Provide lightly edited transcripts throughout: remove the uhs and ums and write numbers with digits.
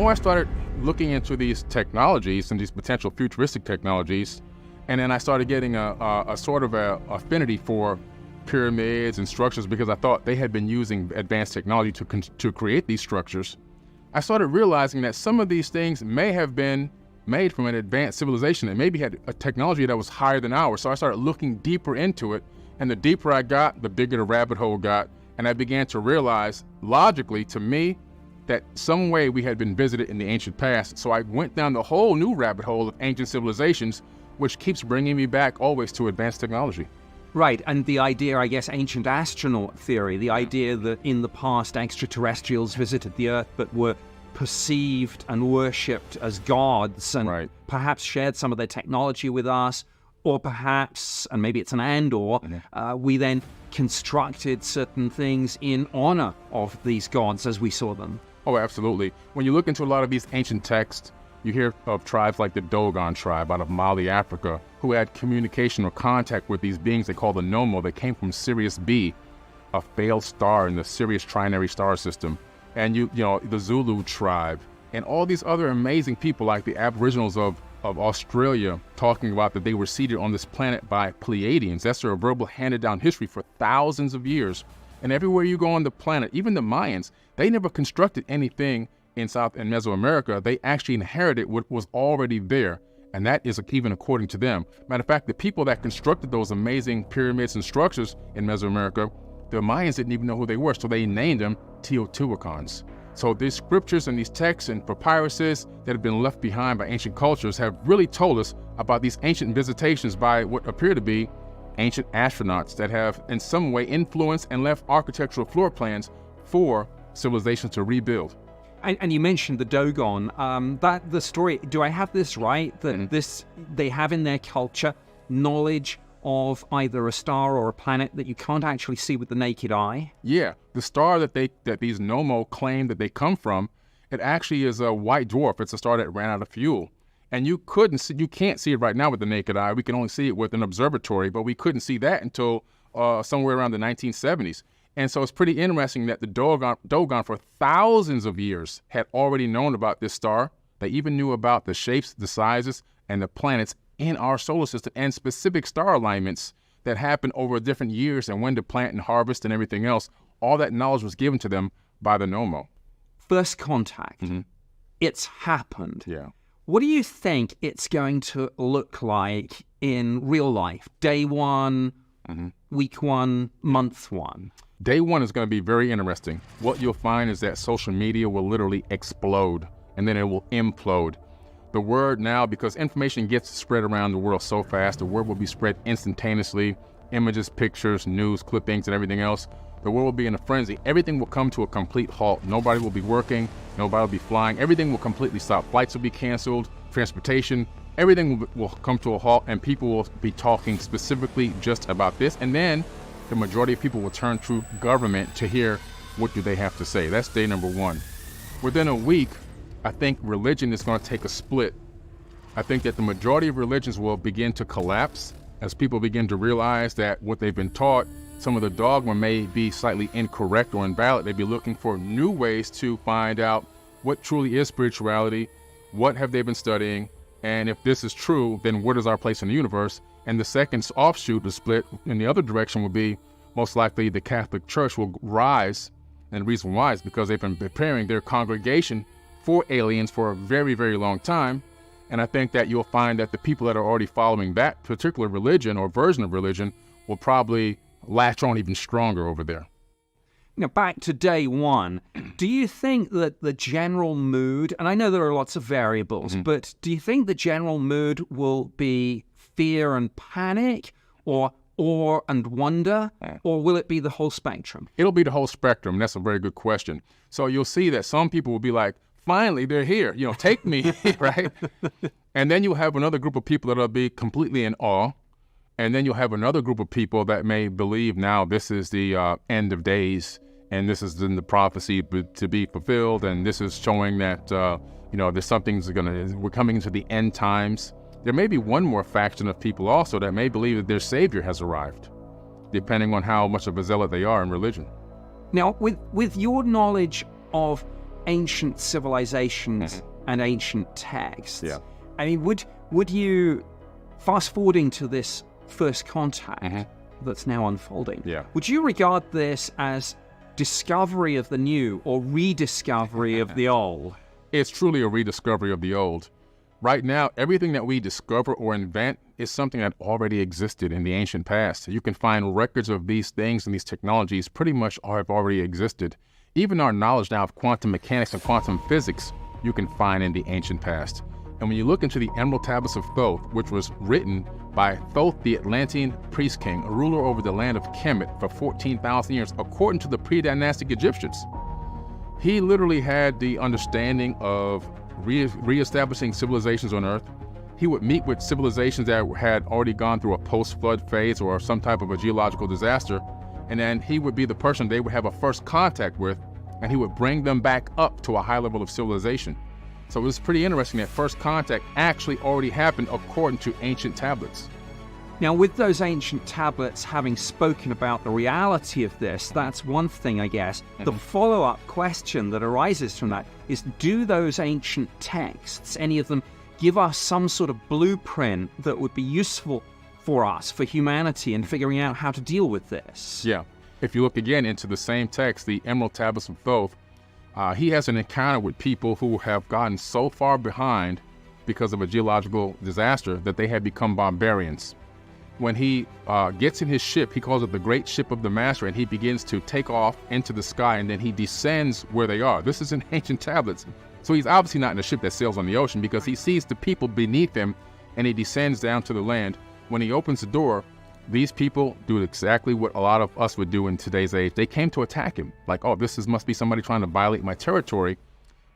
more I started looking into these technologies and these potential futuristic technologies, and then I started getting a sort of a affinity for pyramids and structures because I thought they had been using advanced technology to create these structures. I started realizing that some of these things may have been made from an advanced civilization that maybe had a technology that was higher than ours. So I started looking deeper into it, and the deeper I got, the bigger the rabbit hole got, and I began to realize, logically to me, that some way we had been visited in the ancient past. So I went down the whole new rabbit hole of ancient civilizations, which keeps bringing me back always to advanced technology. Right, and the idea, I guess, ancient astronaut theory, the idea that in the past extraterrestrials visited the Earth but were perceived and worshipped as gods and perhaps shared some of their technology with us, or perhaps, and maybe it's an and/or, we then constructed certain things in honor of these gods as we saw them. Oh, absolutely. When you look into a lot of these ancient texts, you hear of tribes like the Dogon tribe out of Mali, Africa, who had communication or contact with these beings they call the Nomo that came from Sirius B, a failed star in the Sirius trinary star system. And you know, the Zulu tribe, and all these other amazing people like the Aboriginals of Australia talking about that they were seeded on this planet by Pleiadians. That's their verbal handed down history for thousands of years. And everywhere you go on the planet, even the Mayans, they never constructed anything in South and Mesoamerica. They actually inherited what was already there. And that is even according to them. Matter of fact, the people that constructed those amazing pyramids and structures in Mesoamerica, the Mayans didn't even know who they were, so they named them Teotihuacans. So these scriptures and these texts and papyruses that have been left behind by ancient cultures have really told us about these ancient visitations by what appear to be ancient astronauts that have in some way influenced and left architectural floor plans for civilizations to rebuild. And you mentioned the Dogon. The story, do I have this right? That they have in their culture knowledge of either a star or a planet that you can't actually see with the naked eye? Yeah, the star that these Nomo claim that they come from, it actually is a white dwarf. It's a star that ran out of fuel. And you can't see it right now with the naked eye. We can only see it with an observatory, but we couldn't see that until somewhere around the 1970s. And so it's pretty interesting that the Dogon for thousands of years had already known about this star. They even knew about the shapes, the sizes, and the planets in our solar system and specific star alignments that happen over different years and when to plant and harvest and everything else. All that knowledge was given to them by the Nomo. First contact. It's happened. Yeah. What do you think it's going to look like in real life? Day one, week one, month one? Day one is going to be very interesting. What you'll find is that social media will literally explode and then it will implode. The word now, because information gets spread around the world so fast, the word will be spread instantaneously. Images, pictures, news, clippings, and everything else. The world will be in a frenzy. Everything will come to a complete halt. Nobody will be working. Nobody will be flying. Everything will completely stop. Flights will be canceled. Transportation. Everything will come to a halt, and people will be talking specifically just about this. And then the majority of people will turn to government to hear what do they have to say. That's day number one. Within a week, I think religion is going to take a split. I think that the majority of religions will begin to collapse as people begin to realize that what they've been taught, some of the dogma may be slightly incorrect or invalid. They'd be looking for new ways to find out what truly is spirituality, what have they been studying, and if this is true, then what is our place in the universe? And the second offshoot, the split in the other direction, will be most likely the Catholic Church will rise. And the reason why is because they've been preparing their congregation for aliens for a very, very long time. And I think that you'll find that the people that are already following that particular religion or version of religion will probably latch on even stronger over there. Now, back to day one, do you think that the general mood, and I know there are lots of variables, but do you think the general mood will be fear and panic, or awe and wonder, or will it be the whole spectrum? It'll be the whole spectrum. That's a very good question. So you'll see that some people will be like, finally, they're here, take me, right? And then you'll have another group of people that'll be completely in awe. And then you'll have another group of people that may believe now this is the end of days, and this is in the prophecy to be fulfilled, and this is showing that, there's something's we're coming into the end times. There may be one more faction of people also that may believe that their Savior has arrived, depending on how much of a zealot they are in religion. Now, with your knowledge of ancient civilizations and ancient texts. Yeah. I mean, would you, fast forwarding to this first contact that's now unfolding, would you regard this as discovery of the new or rediscovery of the old? It's truly a rediscovery of the old. Right now, everything that we discover or invent is something that already existed in the ancient past. You can find records of these things and these technologies pretty much have already existed. Even our knowledge now of quantum mechanics and quantum physics, you can find in the ancient past. And when you look into the Emerald Tablets of Thoth, which was written by Thoth the Atlantean priest king, a ruler over the land of Kemet for 14,000 years, according to the pre-dynastic Egyptians, he literally had the understanding of reestablishing civilizations on Earth. He would meet with civilizations that had already gone through a post-flood phase or some type of a geological disaster, and then he would be the person they would have a first contact with, and he would bring them back up to a high level of civilization. So it was pretty interesting that first contact actually already happened according to ancient tablets. Now, with those ancient tablets having spoken about the reality of this, that's one thing, I guess. The follow-up question that arises from that is, do those ancient texts, any of them, give us some sort of blueprint that would be useful for us, for humanity, in figuring out how to deal with this? Yeah. If you look again into the same text, the Emerald Tablets of Thoth, he has an encounter with people who have gotten so far behind because of a geological disaster that they had become barbarians. When he gets in his ship, he calls it the Great Ship of the Master, and he begins to take off into the sky, and then he descends where they are. This is in ancient tablets. So he's obviously not in a ship that sails on the ocean, because he sees the people beneath him, and he descends down to the land. When he opens the door, these people do exactly what a lot of us would do in today's age. They came to attack him, like, oh, must be somebody trying to violate my territory.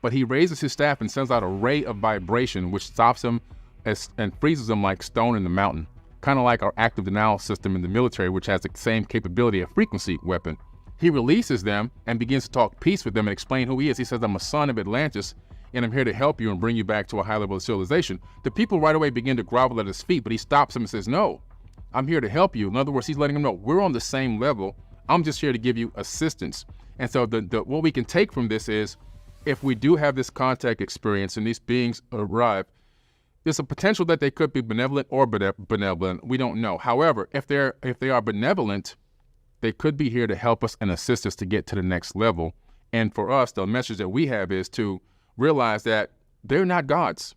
But he raises his staff and sends out a ray of vibration, which stops him and freezes them like stone in the mountain. Kind of like our active denial system in the military, which has the same capability of frequency weapon. He releases them and begins to talk peace with them and explain who he is. He says, I'm a son of Atlantis, and I'm here to help you and bring you back to a high level of civilization. The people right away begin to grovel at his feet, but he stops them and says, no, I'm here to help you. In other words, he's letting them know, we're on the same level. I'm just here to give you assistance. And so what we can take from this is, if we do have this contact experience and these beings arrive, there's a potential that they could be benevolent or benevolent. We don't know. However, if they are benevolent, they could be here to help us and assist us to get to the next level. And for us, the message that we have is to realize that they're not gods.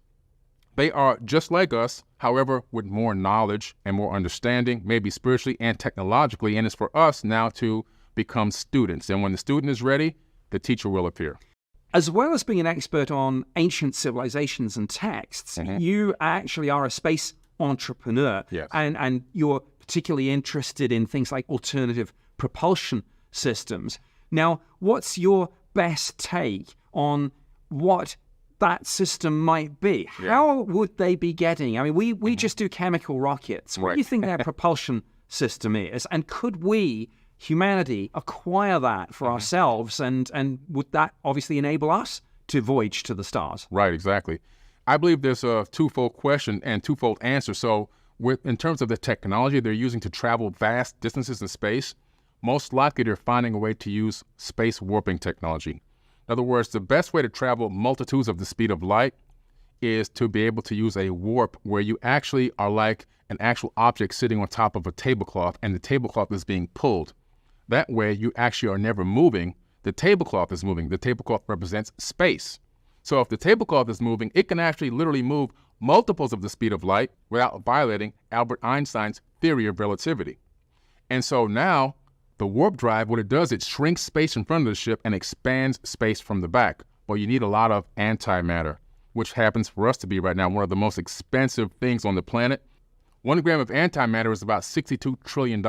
They are just like us, however, with more knowledge and more understanding, maybe spiritually and technologically. And it's for us now to become students. And when the student is ready, the teacher will appear. As well as being an expert on ancient civilizations and texts, you actually are a space entrepreneur. Yes. And you're particularly interested in things like alternative propulsion systems. Now, what's your best take on what that system might be? Yeah. How would they be getting? I mean, we just do chemical rockets. What Right. do you think their propulsion system is? And could we, humanity, acquire that for ourselves, and would that obviously enable us to voyage to the stars? Right, exactly. I believe there's a twofold question and twofold answer. So in terms of the technology they're using to travel vast distances in space, most likely they're finding a way to use space warping technology. In other words, the best way to travel multitudes of the speed of light is to be able to use a warp where you actually are like an actual object sitting on top of a tablecloth, and the tablecloth is being pulled. That way, you actually are never moving. The tablecloth is moving. The tablecloth represents space. So if the tablecloth is moving, it can actually literally move multiples of the speed of light without violating Albert Einstein's theory of relativity. And so now, the warp drive, what it does, it shrinks space in front of the ship and expands space from the back. Well, you need a lot of antimatter, which happens for us to be right now one of the most expensive things on the planet. 1 gram of antimatter is about $62 trillion,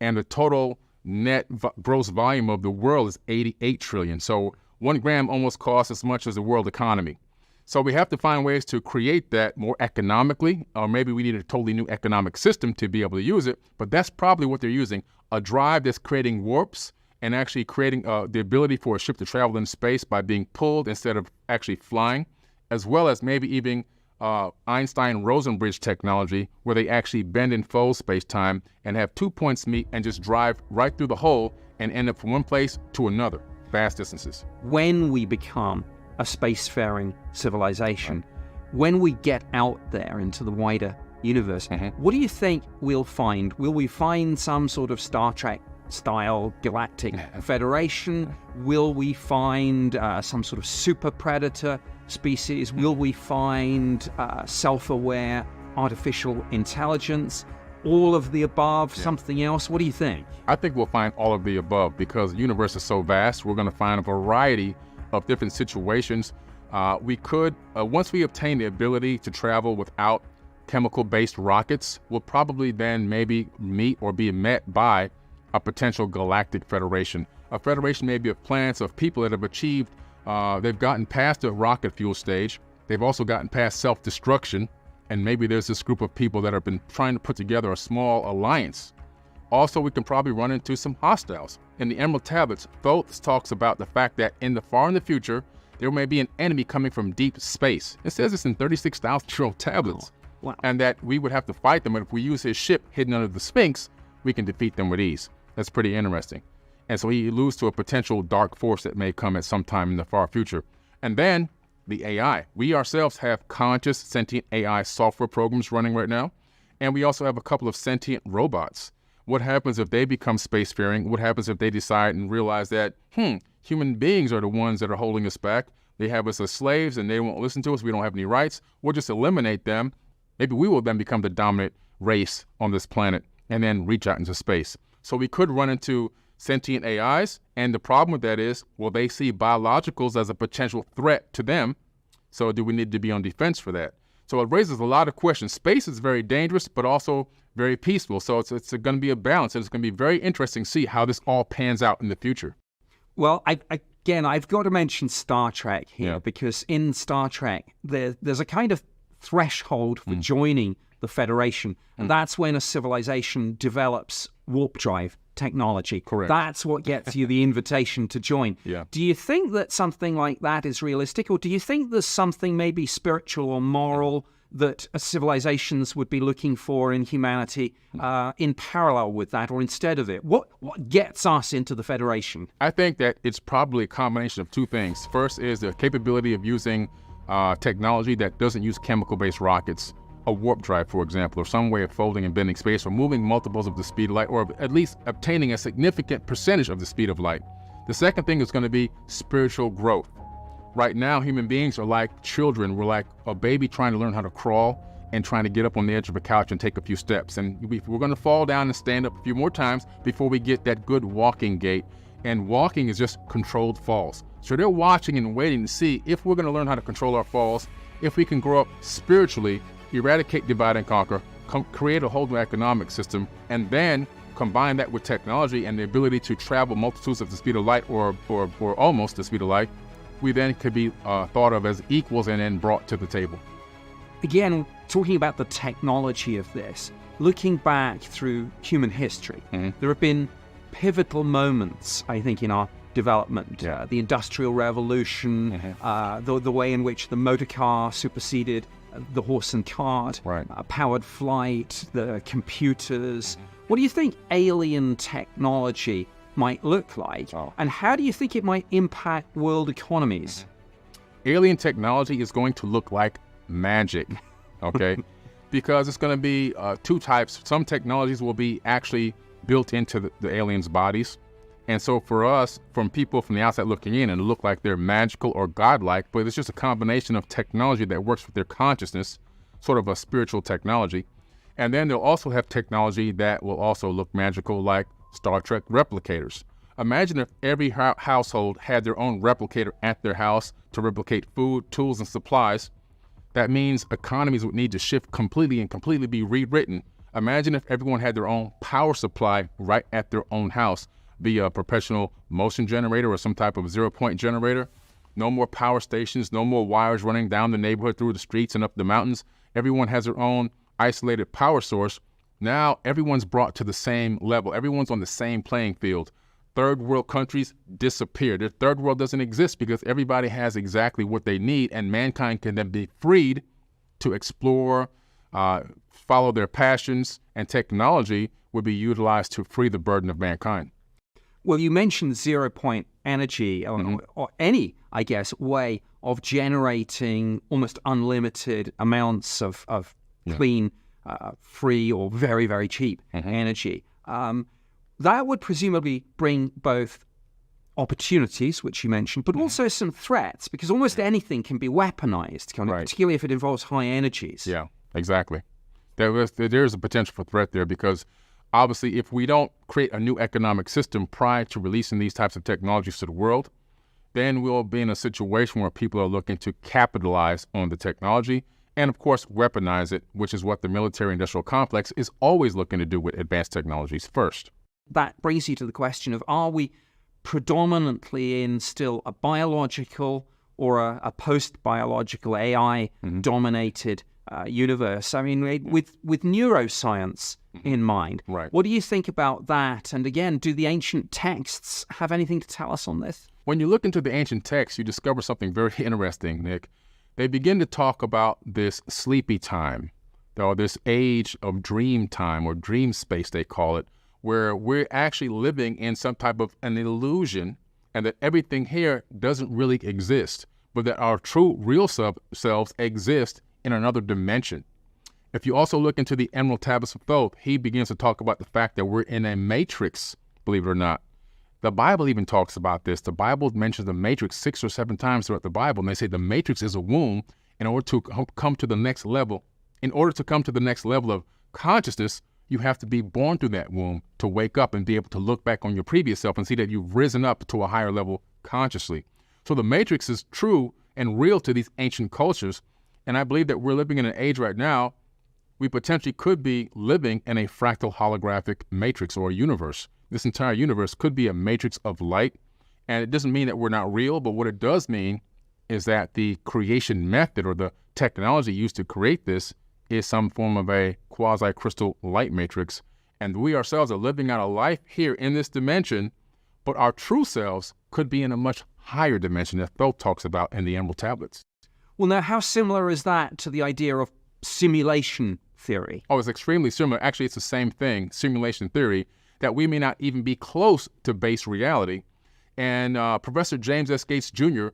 and the total net gross volume of the world is 88 trillion. So 1 gram almost costs as much as the world economy. So we have to find ways to create that more economically, or maybe we need a totally new economic system to be able to use it. But that's probably what they're using, a drive that's creating warps and actually creating the ability for a ship to travel in space by being pulled instead of actually flying, as well as maybe even Einstein-Rosen bridge technology, where they actually bend and fold space-time and have 2 points meet and just drive right through the hole and end up from one place to another. vast distances. When we become a spacefaring civilization, when we get out there into the wider universe, what do you think we'll find? Will we find some sort of Star Trek style galactic federation? Will we find some sort of super predator species? Will we find self-aware artificial intelligence? All of the above, something else? What do you think? I think we'll find all of the above because the universe is so vast. We're going to find a variety of different situations. We could, once we obtain the ability to travel without chemical-based rockets, we'll probably then maybe meet or be met by a potential galactic federation. A federation maybe of planets, of people that have achieved, they've gotten past the rocket fuel stage. They've also gotten past self-destruction. And maybe there's this group of people that have been trying to put together a small alliance. Also, we can probably run into some hostiles. In the Emerald Tablets, Thoth talks about the fact that far in the future, there may be an enemy coming from deep space. It says this in 36,000-year-old tablets. Wow. And that we would have to fight them, and if we use his ship hidden under the Sphinx, we can defeat them with ease. That's pretty interesting. And so he alludes to a potential dark force that may come at some time in the far future. And then the AI. We ourselves have conscious sentient AI software programs running right now, and we also have a couple of sentient robots. What happens if they become spacefaring? What happens if they decide and realize that, human beings are the ones that are holding us back? They have us as slaves and they won't listen to us. We don't have any rights. We'll just eliminate them. Maybe we will then become the dominant race on this planet and then reach out into space. So we could run into sentient AIs, and the problem with that is, well, they see biologicals as a potential threat to them, so do we need to be on defense for that? So it raises a lot of questions. Space is very dangerous, but also very peaceful, so it's going to be a balance, and it's going to be very interesting to see how this all pans out in the future. Well, I've got to mention Star Trek here, because in Star Trek, there's a kind of threshold for joining the Federation, and that's when a civilization develops warp drive technology. Correct. That's what gets you the invitation to join. Yeah. Do you think that something like that is realistic, or do you think there's something maybe spiritual or moral that civilizations would be looking for in humanity in parallel with that, or instead of it? What gets us into the Federation? I think that it's probably a combination of two things. First is the capability of using technology that doesn't use chemical-based rockets. A warp drive, for example, or some way of folding and bending space, or moving multiples of the speed of light, or at least obtaining a significant percentage of the speed of light. The second thing is going to be spiritual growth. Right now, human beings are like children. We're like a baby trying to learn how to crawl and trying to get up on the edge of a couch and take a few steps. And we're going to fall down and stand up a few more times before we get that good walking gait. And walking is just controlled falls. So they're watching and waiting to see if we're going to learn how to control our falls, if we can grow up spiritually, eradicate, divide, and conquer, create a whole new economic system, and then combine that with technology and the ability to travel multitudes of the speed of light or almost the speed of light, we then could be thought of as equals and then brought to the table. Again, talking about the technology of this, looking back through human history, there have been pivotal moments, I think, in our development. The Industrial Revolution, the way in which the motor car superseded the horse and cart, powered flight, the computers. What do you think alien technology might look like, and how do you think it might impact world economies? Alien technology is going to look like magic, okay? Because it's going to be two types. Some technologies will be actually built into the aliens' bodies. And so for us, from people from the outside looking in, and look like they're magical or godlike, but it's just a combination of technology that works with their consciousness, sort of a spiritual technology. And then they'll also have technology that will also look magical, like Star Trek replicators. Imagine if every household had their own replicator at their house to replicate food, tools, and supplies. That means economies would need to shift completely and completely be rewritten. Imagine if everyone had their own power supply right at their own house, be a professional motion generator or some type of zero-point generator. No more power stations, no more wires running down the neighborhood through the streets and up the mountains. Everyone has their own isolated power source. Now everyone's brought to the same level. Everyone's on the same playing field. Third world countries disappear. The third world doesn't exist because everybody has exactly what they need, and mankind can then be freed to explore, follow their passions, and technology would be utilized to free the burden of mankind. Well, you mentioned 0-point energy or any, I guess, way of generating almost unlimited amounts of clean, free, or very, very cheap energy. That would presumably bring both opportunities, which you mentioned, but also some threats, because almost anything can be weaponized, particularly if it involves high energies. Yeah, exactly. There is a potential for threat there, because obviously if we don't create a new economic system prior to releasing these types of technologies to the world, then we'll be in a situation where people are looking to capitalize on the technology and, of course, weaponize it, which is what the military-industrial complex is always looking to do with advanced technologies first. That brings you to the question of, are we predominantly in still a biological or a post-biological AI-dominated universe? I mean, with neuroscience in mind, what do you think about that? And again, do the ancient texts have anything to tell us on this? When you look into the ancient texts, you discover something very interesting, Nick. They begin to talk about this sleepy time, or this age of dream time, or dream space, they call it, where we're actually living in some type of an illusion, and that everything here doesn't really exist, but that our true real selves exist in another dimension. If you also look into the Emerald Tablets of Thoth, he begins to talk about the fact that we're in a matrix, believe it or not. The Bible even talks about this. The Bible mentions the matrix 6 or 7 times throughout the Bible, and they say the matrix is a womb in order to come to the next level. In order to come to the next level of consciousness, you have to be born through that womb to wake up and be able to look back on your previous self and see that you've risen up to a higher level consciously. So the matrix is true and real to these ancient cultures, and I believe that we're living in an age right now, we potentially could be living in a fractal holographic matrix or a universe. This entire universe could be a matrix of light, and it doesn't mean that we're not real, but what it does mean is that the creation method or the technology used to create this is some form of a quasi-crystal light matrix, and we ourselves are living out a life here in this dimension, but our true selves could be in a much higher dimension that Thoth talks about in the Emerald Tablets. Well, now, how similar is that to the idea of simulation theory? Oh, it's extremely similar. Actually, it's the same thing, simulation theory, that we may not even be close to base reality. And Professor James S. Gates, Jr.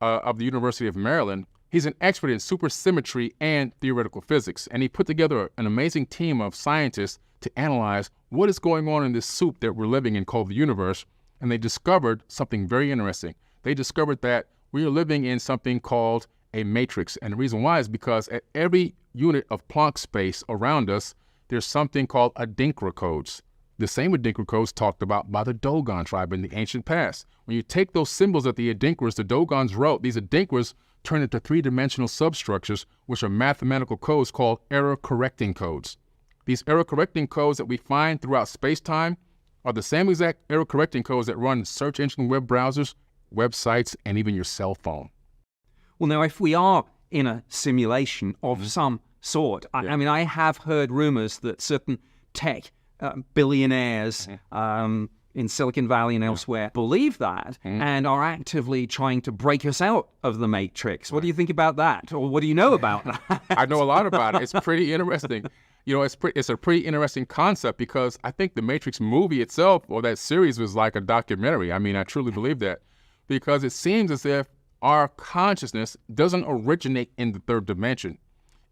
Of the University of Maryland, he's an expert in supersymmetry and theoretical physics, and he put together an amazing team of scientists to analyze what is going on in this soup that we're living in called the universe, and they discovered something very interesting. They discovered that we are living in something called a matrix, and the reason why is because at every unit of Planck space around us, there's something called Adinkra codes. The same Adinkra codes talked about by the Dogon tribe in the ancient past. When you take those symbols that the Adinkras, the Dogons wrote, these Adinkras turn into 3-dimensional substructures, which are mathematical codes called error-correcting codes. These error-correcting codes that we find throughout space-time are the same exact error-correcting codes that run search engine web browsers, websites, and even your cell phone. Well, now, if we are in a simulation of some sort, I mean, I have heard rumors that certain tech billionaires in Silicon Valley and elsewhere believe that and are actively trying to break us out of the matrix. What do you think about that? Or what do you know about that? I know a lot about it. It's pretty interesting. You know, it's a pretty interesting concept, because I think the Matrix movie itself, or that series, was like a documentary. I mean, I truly believe that, because it seems as if our consciousness doesn't originate in the third dimension.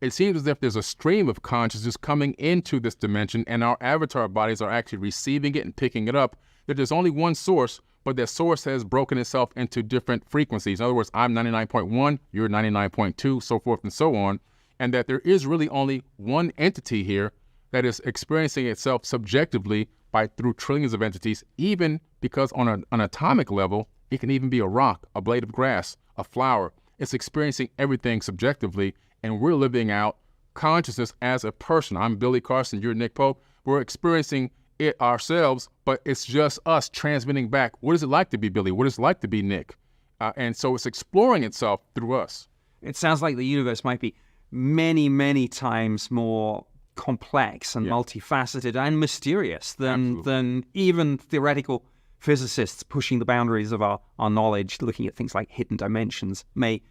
It seems as if there's a stream of consciousness coming into this dimension, and our avatar bodies are actually receiving it and picking it up. That there's only one source, but that source has broken itself into different frequencies. In other words, I'm 99.1, you're 99.2, so forth and so on. And that there is really only one entity here that is experiencing itself subjectively through trillions of entities, even because on an atomic level, it can even be a rock, a blade of grass, a flower. It's experiencing everything subjectively, and we're living out consciousness as a person. I'm Billy Carson, you're Nick Pope. We're experiencing it ourselves, but it's just us transmitting back. What is it like to be Billy? What is it like to be Nick? And so it's exploring itself through us. It sounds like the universe might be many, many times more complex and multifaceted and mysterious than even theoretical physicists pushing the boundaries of our knowledge, looking at things like hidden dimensions, may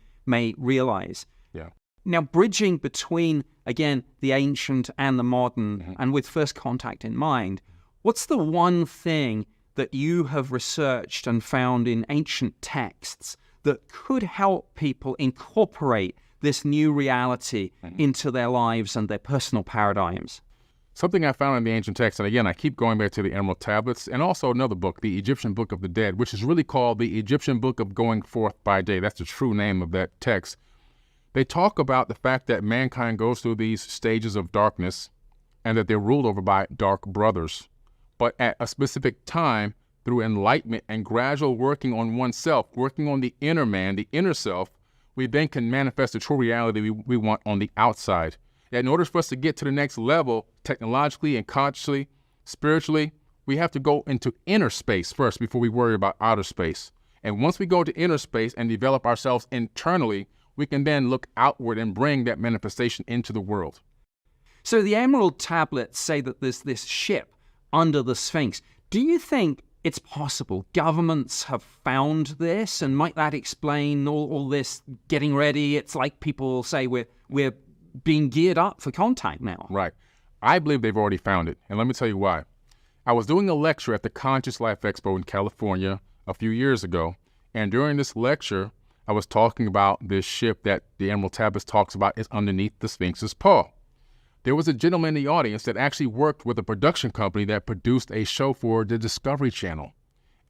realize. Yeah. Now, bridging between, again, the ancient and the modern, and with first contact in mind, what's the one thing that you have researched and found in ancient texts that could help people incorporate this new reality into their lives and their personal paradigms? Something I found in the ancient texts, and again, I keep going back to the Emerald Tablets, and also another book, the Egyptian Book of the Dead, which is really called the Egyptian Book of Going Forth by Day. That's the true name of that text. They talk about the fact that mankind goes through these stages of darkness and that they're ruled over by dark brothers. But at a specific time, through enlightenment and gradual working on oneself, working on the inner man, the inner self, we then can manifest the true reality we want on the outside. In order for us to get to the next level, technologically and consciously, spiritually, we have to go into inner space first before we worry about outer space. And once we go to inner space and develop ourselves internally, we can then look outward and bring that manifestation into the world. So the Emerald Tablets say that there's this ship under the Sphinx. Do you think it's possible governments have found this, and might that explain all this getting ready? It's like people say we're being geared up for contact now. Right. I believe they've already found it, and let me tell you why. I was doing a lecture at the Conscious Life Expo in California a few years ago, and during this lecture, I was talking about this ship that the Emerald Tablets talks about is underneath the Sphinx's paw. There was a gentleman in the audience that actually worked with a production company that produced a show for the Discovery Channel.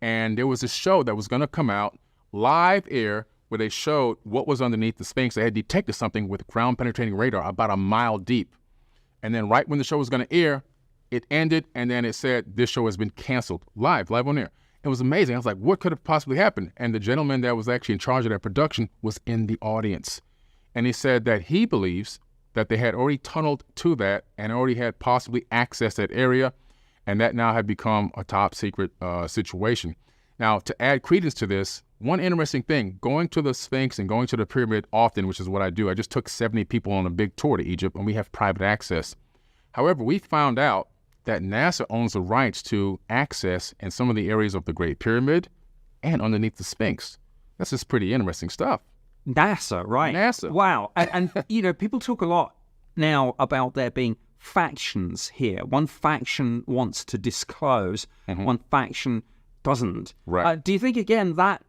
And there was a show that was going to come out live air where they showed what was underneath the Sphinx. They had detected something with ground-penetrating radar about a mile deep. And then right when the show was going to air, it ended, and then it said, this show has been canceled, live on air. It was amazing. I was like, what could have possibly happened? And the gentleman that was actually in charge of that production was in the audience. And he said that he believes that they had already tunneled to that and already had possibly accessed that area, and that now had become a top secret situation. Now, to add credence to this, one interesting thing, going to the Sphinx and going to the pyramid often, which is what I do, I just took 70 people on a big tour to Egypt, and we have private access. However, we found out that NASA owns the rights to access in some of the areas of the Great Pyramid and underneath the Sphinx. This is pretty interesting stuff. NASA, right? NASA. Wow. And you know, people talk a lot now about there being factions here. One faction wants to disclose, one faction doesn't. Right. Do you think, again, that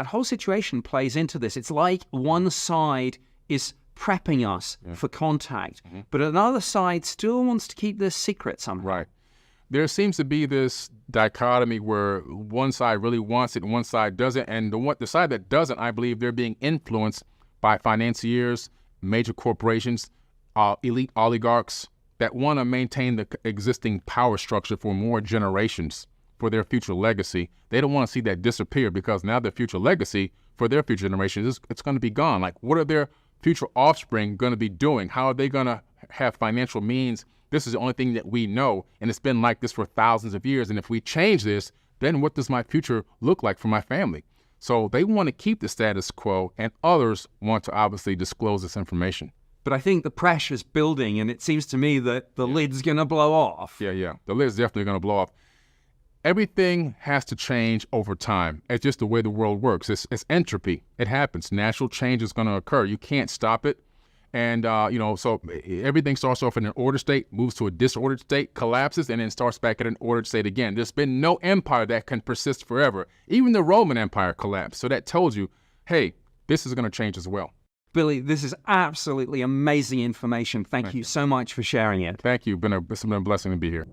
whole situation plays into this? It's like one side is prepping us for contact, but another side still wants to keep this secret somehow. Right. There seems to be this dichotomy where one side really wants it and one side doesn't. And the side that doesn't, I believe they're being influenced by financiers, major corporations, elite oligarchs that want to maintain the existing power structure for more generations for their future legacy. They don't want to see that disappear, because now their future legacy for their future generations, it's going to be gone. Like, what are their future offspring going to be doing? How are they going to have financial means? This is the only thing that we know, and it's been like this for thousands of years. And if we change this, then what does my future look like for my family? So they want to keep the status quo, and others want to obviously disclose this information. But I think the pressure's building, and it seems to me that the lid's going to blow off. Yeah. The lid's definitely going to blow off. Everything has to change over time. It's just the way the world works. It's entropy. It happens. Natural change is going to occur. You can't stop it. And, so everything starts off in an ordered state, moves to a disordered state, collapses, and then starts back at an ordered state again. There's been no empire that can persist forever. Even the Roman Empire collapsed. So that tells you, hey, this is going to change as well. Billy, this is absolutely amazing information. Thank you so much for sharing it. Thank you. It's been a blessing to be here.